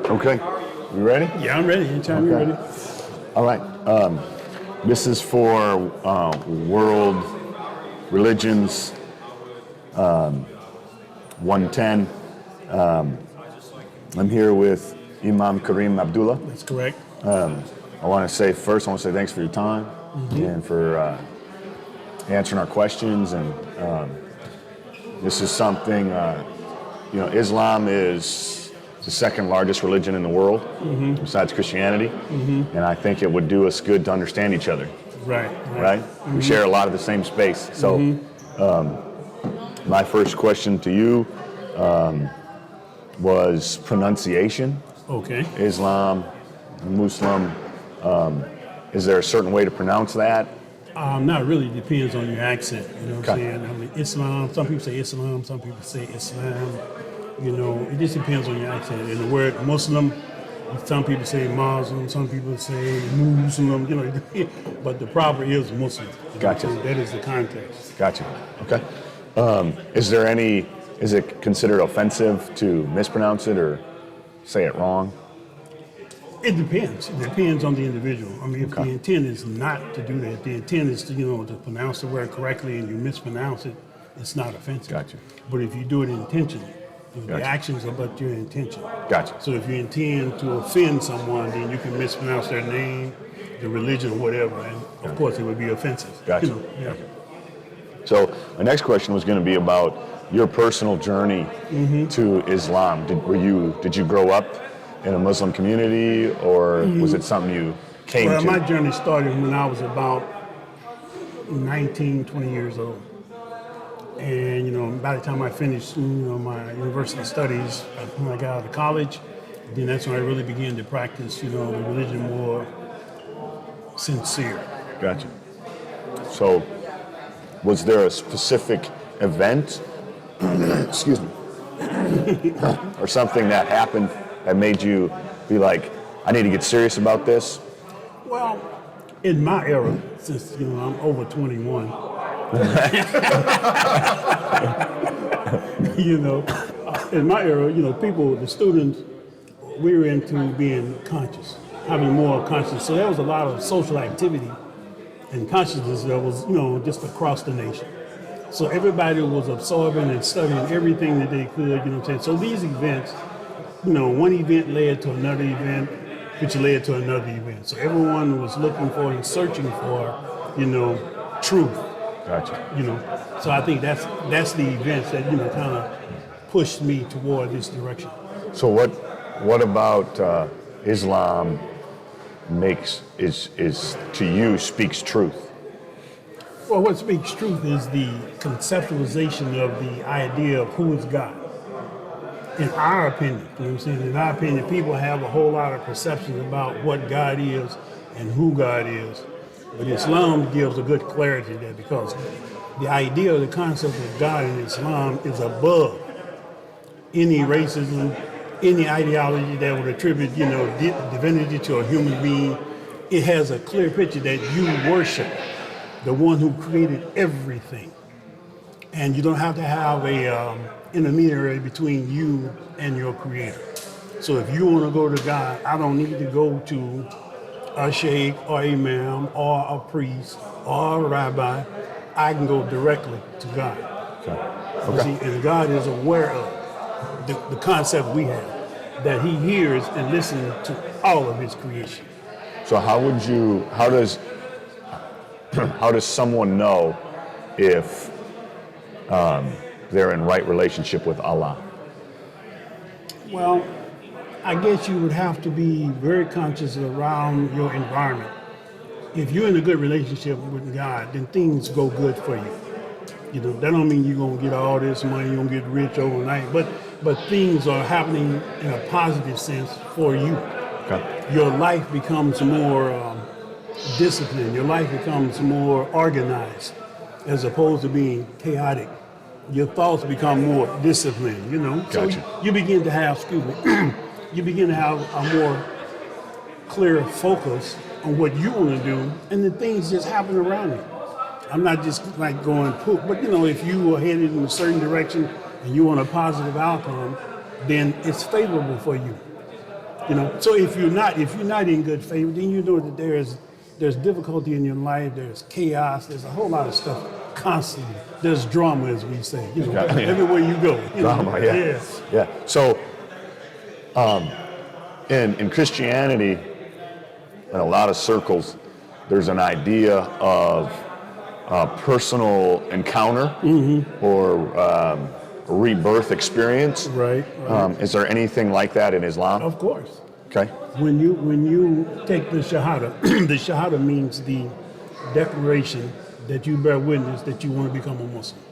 Okay. You ready? Yeah, I'm ready. Anytime you're ready. All right. This is for World Religions 110. I'm here with Imam Karim Abdullah. That's correct. I want to say thanks for your time and for answering our questions. And this is something, Islam is the second largest religion in the world, besides Christianity. And I think it would do us good to understand each other. Right? We share a lot of the same space. So my first question to you was pronunciation. Okay. Islam, Muslim. Is there a certain way to pronounce that? Not really. Depends on your accent. You know what Okay. I'm saying? I mean, Islam. Some people say Islam. Some people say Islam. It just depends on your accent. And the word Muslim, some people say Muslim. Some people say Muslim. But the proper is Muslim. Gotcha. That is the context. Gotcha. Okay. Is it considered offensive to mispronounce it or say it wrong? It depends. It depends on the individual. I mean, if Okay. the intent is not to do that, the intent is to, to pronounce the word correctly and you mispronounce it, it's not offensive. Gotcha. But if you do it intentionally, the Gotcha. actions are but your intention. Gotcha. So if you intend to offend someone, then you can mispronounce their name, the religion, or whatever, and of course it would be offensive. Gotcha. Yeah. So my next question was going to be about your personal journey to Islam. Did you grow up in a Muslim community, or was it something you came Well, to? my journey started when I was about 19, 20 years old. And, by the time I finished, my university studies, when I got out of college, then that's when I really began to practice, the religion more sincere. Gotcha. So was there a specific event, excuse me, or something that happened that made you be like, I need to get serious about this? Well, in my era, since, I'm over 21, in my era, the students, we were into being conscious, having more conscious. So there was a lot of social activity and consciousness that was, just across the nation. So everybody was absorbing and studying everything that they could, So these events, one event led to another event, which led to another event. So everyone was looking for and searching for, truth. Gotcha. So I think that's the events that kind of pushed me toward this direction. So what about Islam is to you speaks truth? Well, what speaks truth is the conceptualization of the idea of who is God. In our opinion, in our opinion, people have a whole lot of perceptions about what God is and who God is. But Islam gives a good clarity there, because the idea of the concept of God in Islam is above any racism, any ideology that would attribute, divinity to a human being. It has a clear picture that you worship the one who created everything. And you don't have to have a intermediary between you and your creator. So if you want to go to God, I don't need to go to a sheikh or imam or a priest or a rabbi. I can go directly to God. Okay. See, and God is aware of the concept we have, that he hears and listens to all of his creation. So how does someone know if they're in right relationship with Allah? Well, I guess you would have to be very conscious around your environment. If you're in a good relationship with God, then things go good for you. That don't mean you're gonna get all this money, you're gonna get rich overnight, but things are happening in a positive sense for you. Okay. Your life becomes more disciplined. Your life becomes more organized, as opposed to being chaotic. Your thoughts become more disciplined. Gotcha. So you begin to have, you begin to have a more clear focus on what you want to do, and the things just happen around you. I'm not just like going poop, but if you are headed in a certain direction and you want a positive outcome, then it's favorable for you. So if you're not in good favor, then you know that there's difficulty in your life, there's chaos, there's a whole lot of stuff constantly. There's drama, as we say, everywhere you go. Drama, yeah. So, in Christianity, in a lot of circles, there's an idea of personal encounter or rebirth experience. Right. Is there anything like that in Islam? Of course. Okay. When you take the Shahada, the Shahada means the declaration that you bear witness that you want to become a Muslim.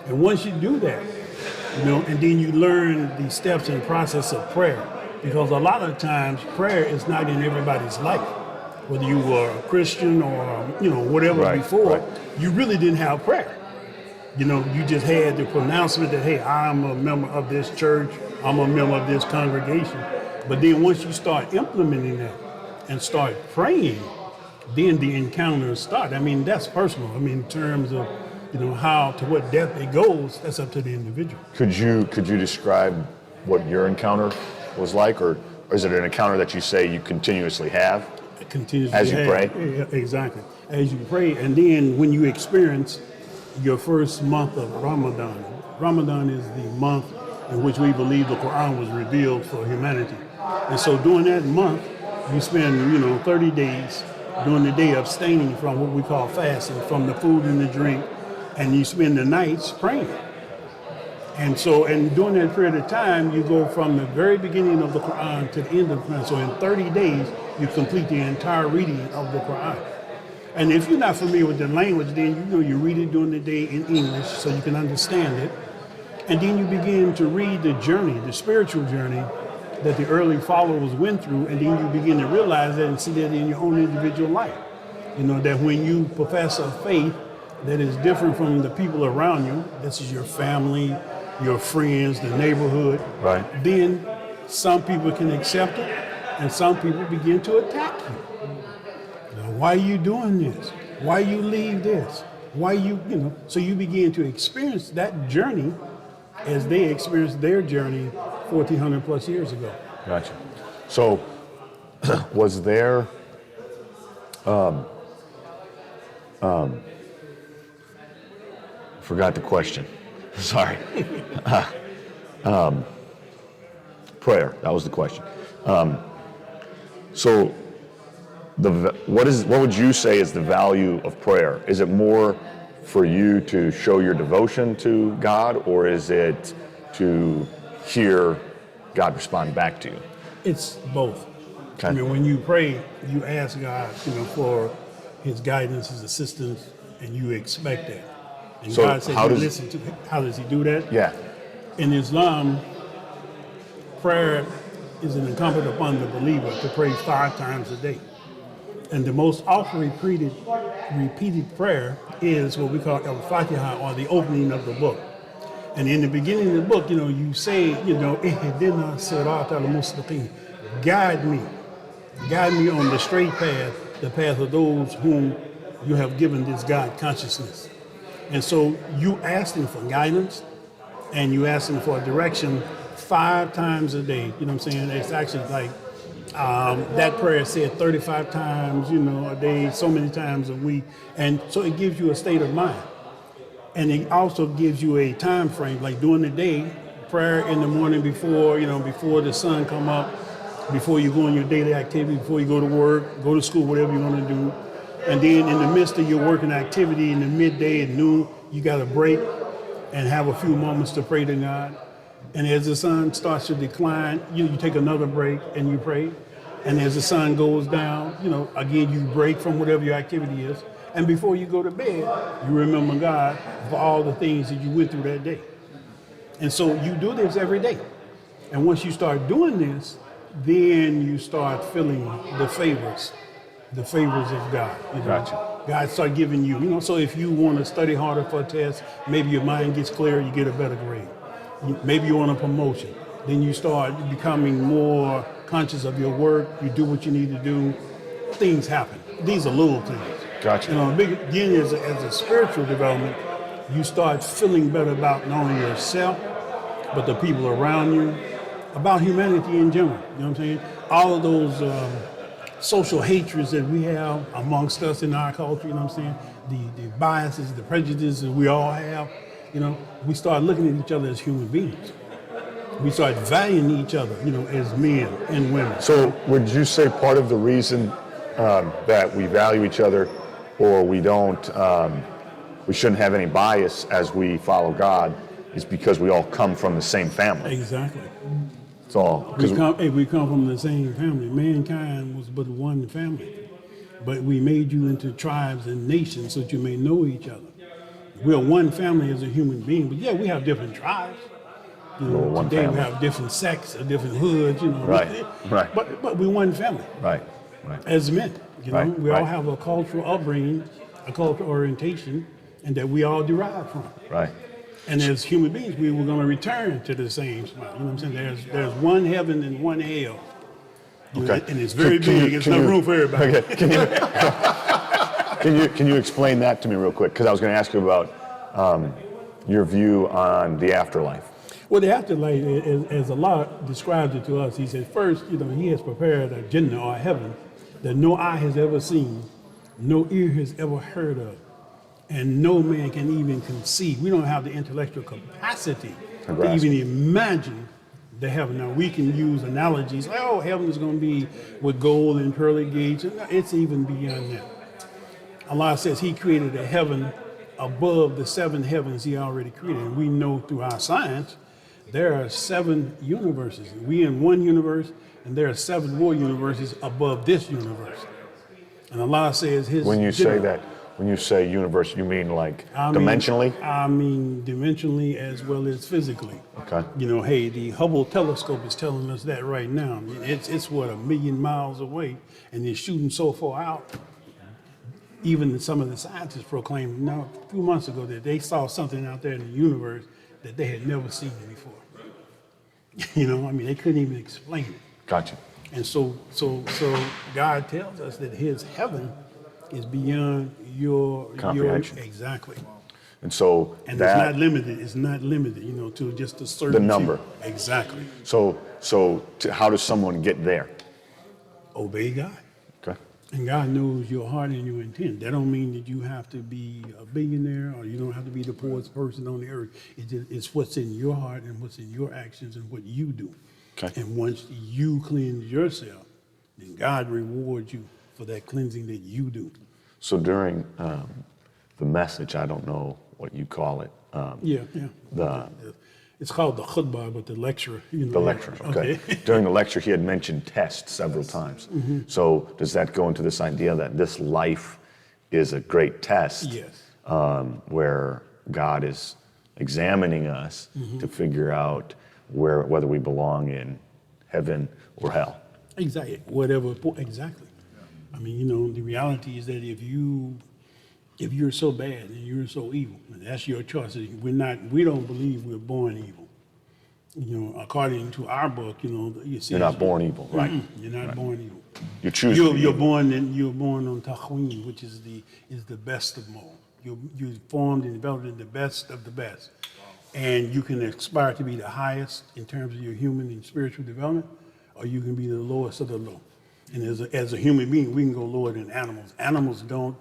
And once you do that, and then you learn the steps and process of prayer, because a lot of times prayer is not in everybody's life. Whether you were a Christian or whatever before, you really didn't have prayer. You just had the pronouncement that, hey, I'm a member of this church, I'm a member of this congregation. But then once you start implementing that and start praying, then the encounters start. I mean, that's personal. I mean, in terms of, how, to what depth it goes, that's up to the individual. Could you describe what your encounter was like, or is it an encounter that you say you continuously have? As you pray? Yeah, exactly. As you pray, and then when you experience your first month of Ramadan. Ramadan is the month in which we believe the Quran was revealed for humanity. And so during that month, you spend, 30 days during the day abstaining from what we call fasting, from the food and the drink, and you spend the nights praying. And during that period of time, you go from the very beginning of the Quran to the end of the Quran. So in 30 days, you complete the entire reading of the Quran. And if you're not familiar with the language, then you read it during the day in English so you can understand it. And then you begin to read the journey, the spiritual journey that the early followers went through, and then you begin to realize that and see that in your own individual life. That when you profess a faith that is different from the people around you, this is your family, your friends, the neighborhood, then some people can accept it and some people begin to attack you. Why are you doing this? Why you leave this? Why so you begin to experience that journey as they experienced their journey 1,400 plus years ago. Gotcha. So was there forgot the question. Sorry. Prayer, that was the question. So what would you say is the value of prayer? Is it more for you to show your devotion to God, or is it to hear God respond back to you? It's both. Okay. I mean, when you pray, you ask God, for His guidance, His assistance, and you expect that. And so God said, listen to. How does He do that? Yeah. In Islam, prayer is incumbent upon the believer to pray 5 times a day. And the most often repeated prayer is what we call al-Fatiha, or the opening of the book. And in the beginning of the book, you say, Ihdina sirata al-mustaqim. Guide me on the straight path, the path of those whom you have given this God consciousness. And so you ask Him for guidance, and you ask Him for direction 5 times a day. You know what I'm saying? It's actually like that prayer said 35 times, a day, so many times a week. And so it gives you a state of mind. And it also gives you a time frame, like during the day, prayer in the morning before the sun come up, before you go on your daily activity, before you go to work, go to school, whatever you want to do. And then in the midst of your working activity, in the midday and noon, you got to break and have a few moments to pray to God. And as the sun starts to decline, you take another break and you pray. And as the sun goes down, again, you break from whatever your activity is. And before you go to bed, you remember God for all the things that you went through that day. And so you do this every day. And once you start doing this, then you start feeling the favors of God. Gotcha. God start giving you, so if you want to study harder for a test, maybe your mind gets clear, you get a better grade. Maybe you want a promotion. Then you start becoming more conscious of your work. You do what you need to do. Things happen. These are little things. Gotcha. Again, as a spiritual development, you start feeling better about not only yourself, but the people around you. about humanity in general. You know what I'm saying? All of those social hatreds that we have amongst us in our culture, you know what I'm saying? The biases, the prejudices we all have, you know, we start looking at each other as human beings. We start valuing each other, you know, as men and women. So would you say part of the reason that we value each other, or we don't, we shouldn't have any bias as we follow God, is because we all come from the same family? Exactly. That's all. We come from the same family. Mankind was but one family. But we made you into tribes and nations so that you may know each other. We're one family as a human being, but yeah, we have different tribes. You know, one today family. we have different sects or different hoods, you know. Right, right. But we're one family. Right. As men, you know. Right, We all right. have a cultural upbringing, a cultural orientation, and that we all derive from. Right. And as human beings, we were going to return to the same spot. You know what I'm saying? There's one heaven and one hell. You know, Okay. and it's very big. It's no room for everybody. Okay. Can you explain that to me real quick? Because I was going to ask you about your view on the afterlife. Well, the afterlife, as Allah describes it to us, He said, first, you know, He has prepared a Jannah or heaven that no eye has ever seen, no ear has ever heard of, and no man can even conceive. We don't have the intellectual capacity to even imagine the heaven. Now, we can use analogies like, oh, heaven is going to be with gold and pearly gates. It's even beyond that. Allah says He created a heaven above the 7 heavens He already created. And we know through our science there are 7 universes. We in one universe, and there are 7 more universes above this universe. And Allah says His. When you say that, when you say universe, you mean like dimensionally? I mean dimensionally as well as physically. Okay. You know, hey, the Hubble telescope is telling us that right now. It's what, 1 million miles away, and they're shooting so far out. Even some of the scientists proclaimed now a few months ago that they saw something out there in the universe that they had never seen before. You know, I mean, they couldn't even explain it. Gotcha. And so God tells us that His heaven is beyond your comprehension. Exactly. And so and it's not limited. It's not limited, you know, to just a certain the number. Few. Exactly. So how does someone get there? Obey God. Okay. And God knows your heart and your intent. That don't mean that you have to be a billionaire or you don't have to be the poorest person on the earth. It's what's in your heart and what's in your actions and what you do. Okay. And once you cleanse yourself, then God rewards you for that cleansing that you do. So during the message, I don't know what you call it. It's called the khutbah, but the lecture. You know, the lecture, okay. During the lecture, he had mentioned tests several times. Mm-hmm. So does that go into this idea that this life is a great test? Yes. Where God is examining us to figure out whether we belong in heaven or hell? Exactly. Exactly. I mean, you know, the reality is that if you're so bad and you're so evil, and that's your choice. We don't believe we're born evil. You know, according to our book, you know, you're not born evil, right? You're not born evil. You choose. You're born on Taqween, which is the best of all. You're formed and developed in the best of the best, and you can aspire to be the highest in terms of your human and spiritual development, or you can be the lowest of the low. And as a human being, we can go lower than animals. Animals don't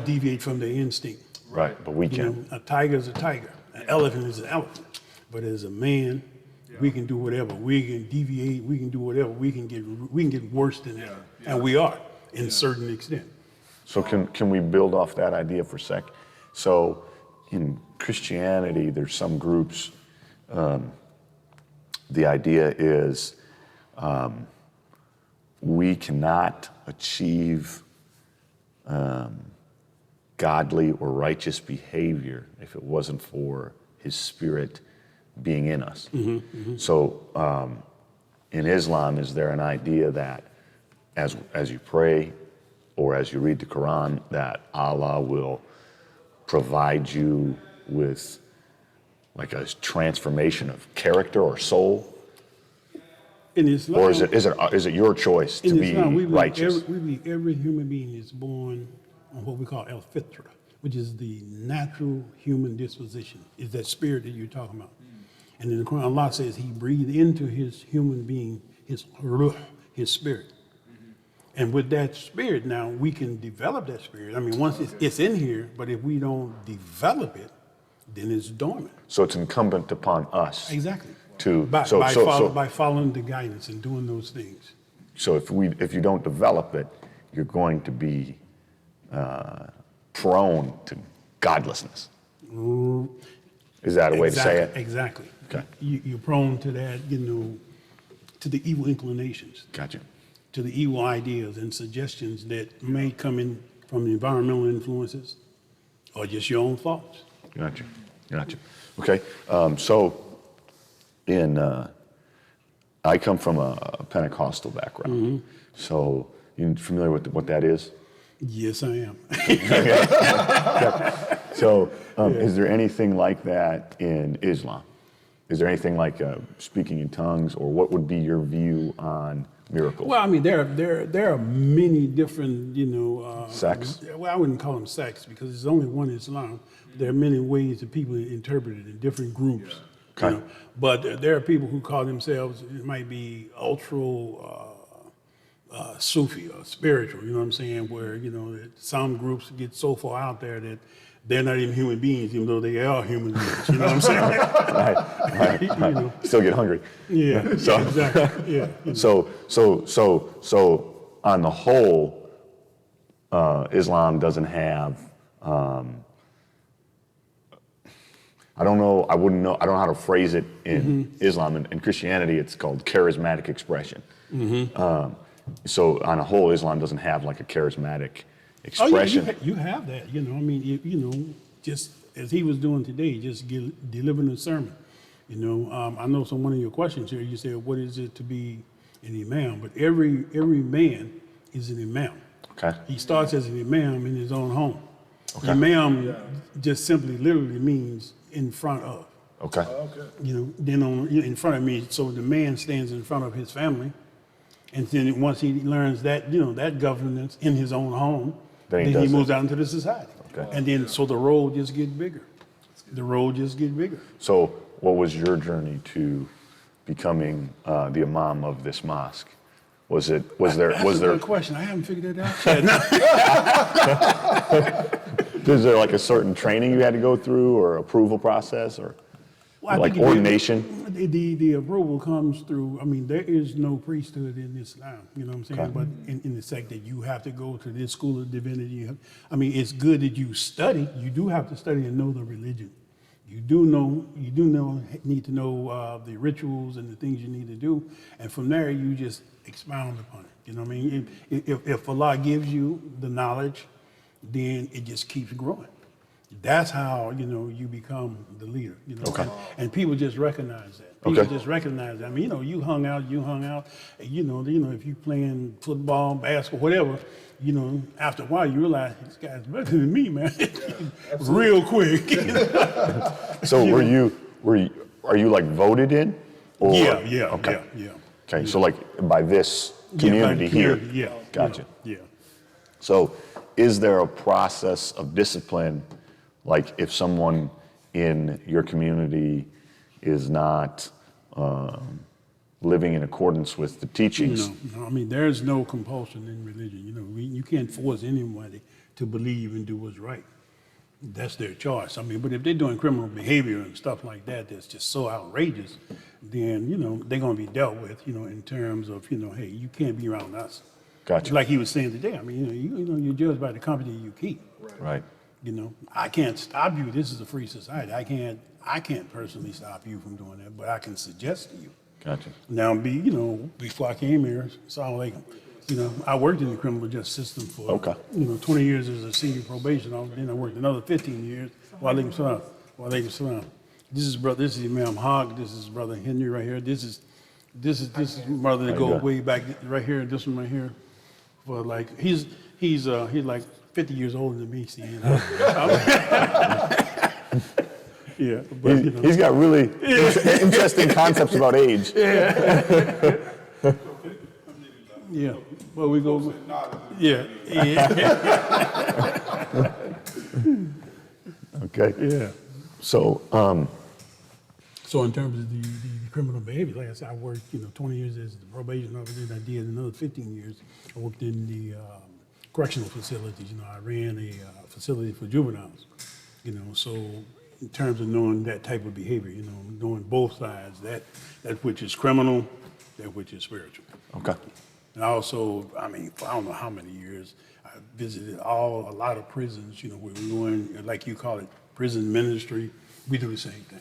deviate from their instinct. Right, but we can. You know, a tiger is a tiger. An elephant is an elephant. But as a man, we can do whatever. We can deviate. We can do whatever. We can get worse than that, and we are in a certain extent. So can we build off that idea for a sec? So in Christianity, there's some groups. The idea is we cannot achieve godly or righteous behavior if it wasn't for His Spirit being in us. Mm-hmm, mm-hmm. So in Islam, is there an idea that as you pray or as you read the Quran, that Allah will provide you with like a transformation of character or soul? In Islam, or is it your choice to be righteous? Every human being is born on what we call al-fitra, which is the natural human disposition, is that spirit that you're talking about. And then the Quran, Allah says he breathed into his human being, his ruh, his spirit. And with that spirit now, we can develop that spirit. I mean, once it's in here, but if we don't develop it, then it's dormant. So it's incumbent upon us. Exactly. By following the guidance and doing those things. So if you don't develop it, you're going to be prone to godlessness. Is that a way to say it? Exactly. Okay. You're prone to that, to the evil inclinations. Gotcha. To the evil ideas and suggestions that may come in from the environmental influences or just your own thoughts. Gotcha. Okay. I come from a Pentecostal background. So you familiar with what that is? Yes, I am. So is there anything like that in Islam? Is there anything like speaking in tongues, or what would be your view on miracles? Well, I mean, there are many different, sects? Well, I wouldn't call them sects because there's only one Islam. There are many ways that people interpret it in different groups. Okay. But there are people who call themselves, it might be ultra Sufi or spiritual, you know what I'm saying? Where, some groups get so far out there that they're not even human beings, even though they are human beings, you know what I'm saying? Right. Still get hungry. Yeah, exactly. Yeah. So on the whole, Islam doesn't have. I don't know how to phrase it in Islam. In Christianity, it's called charismatic expression. So on a whole, Islam doesn't have like a charismatic expression. Oh, yeah, you have that. Just as he was doing today, just delivering a sermon. I know one of your questions here, you said, what is it to be an imam? But every man is an imam. Okay. He starts as an imam in his own home. Okay. Imam just simply literally means in front of. Okay. Then in front of me, so the man stands in front of his family. And then once he learns that, that governance in his own home, then he moves out into the society. Okay. And then, so the role just gets bigger. So what was your journey to becoming the imam of this mosque? That's a good question. I haven't figured it out yet. Is there like a certain training you had to go through, or approval process, or like ordination? The approval comes through, there is no priesthood in Islam, you know what I'm saying? Okay. But in the sect that you have to go to this school of divinity, it's good that you study. You do have to study and know the religion. You need to know the rituals and the things you need to do. And from there, you just expound upon it. You know what I mean? If Allah gives you the knowledge, then it just keeps growing. That's how, you become the leader. Okay. And people just recognize that. Just recognize that. You hung out. If you playing football, basketball, whatever, after a while you realize this guy's better than me, man. Real quick. So are you like voted in? Or? Yeah. Okay. Yeah. Okay. So like by this community here. Yeah. Gotcha. Yeah. So is there a process of discipline? Like if someone in your community is not living in accordance with the teachings? No. There's no compulsion in religion. You can't force anybody to believe and do what's right. That's their choice. But if they're doing criminal behavior and stuff like that, that's just so outrageous, then, they're going to be dealt with, in terms of, hey, you can't be around us. Gotcha. Like he was saying today, you're judged by the company you keep. Right. I can't stop you. This is a free society. I can't personally stop you from doing that, but I can suggest to you. Gotcha. Now, before I came here, I worked in the criminal justice system for 20 years as a senior probation officer. Then I worked another 15 years. Walaikum salam. This is Imam Haq. This is Brother Henry right here. This is brother that goes way back right here. This one right here. For like he's like 50 years older than me. See, yeah, but he's got really interesting concepts about age. Yeah, well, we go. Yeah. Okay. Yeah. So So in terms of the criminal behavior, like I said, I worked 20 years as the probation officer, and I did another 15 years. I worked in the correctional facilities. I ran a facility for juveniles. So in terms of knowing that type of behavior, knowing both sides, that which is criminal, that which is spiritual. Okay. And also, I mean, for I don't know how many years, I visited a lot of prisons, where we're going, like you call it, prison ministry. We do the same thing.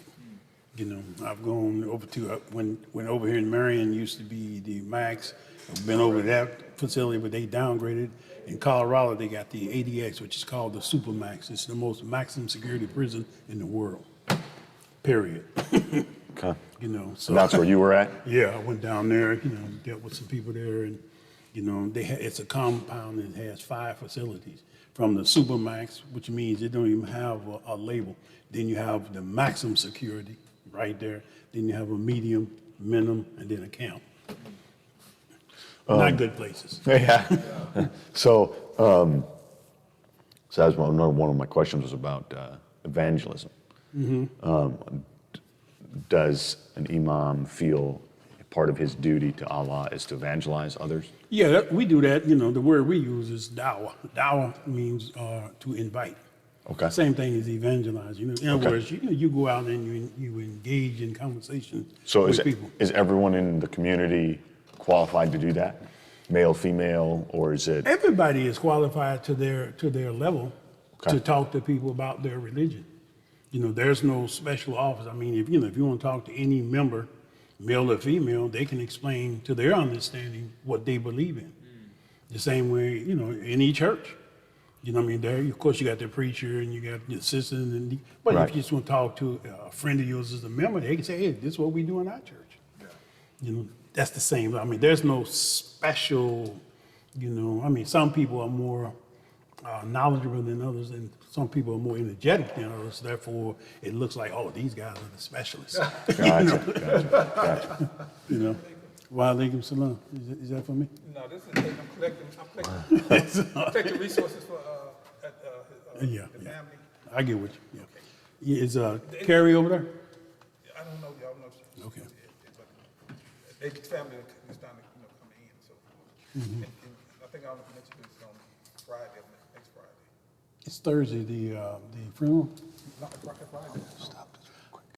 I've gone over to, when over here in Marion used to be the Max, I've been over to that facility, but they downgraded. In Colorado, they got the ADX, which is called the Super Max. It's the most maximum security prison in the world, period. Okay. So And that's where you were at? Yeah, I went down there, dealt with some people there, and, it's a compound that has 5 facilities. From the Supermax, which means they don't even have a label. Then you have the maximum security right there. Then you have a medium, minimum, and then a camp. Not good places. Yeah. So that's one of my questions was about evangelism. Does an imam feel part of his duty to Allah is to evangelize others? Yeah, we do that. The word we use is dawah. Dawah means to invite. Okay. Same thing as evangelize. In other Okay. words, you go out and you engage in conversations So with people. is everyone in the community qualified to do that? Male, female, or is it? Everybody is qualified to their level Okay. to talk to people about their religion. There's no special office. I mean, if you want to talk to any member, male or female, they can explain to their understanding what they believe in. The same way, any church. I mean, there, of course, you got the preacher and you got the assistant, but Right. if you just want to talk to a friend of yours as a member, they can say, hey, this is what we do in our church. That's the same. I mean, there's no special, I mean, some people are more knowledgeable than others, and some people are more energetic than others. Therefore, it looks like, oh, these guys are the specialists. Gotcha. Wa alaikum salam. Is that for me? No, this is I'm collecting resources for Yeah, the yeah. family. I get what you. Yeah. Is Carrie over there? I don't know, y'all know. Okay. But they family is starting to come in, so. And I think I'll mention this on Friday, next Friday. It's Thursday. The funeral. Not Friday. Stop this.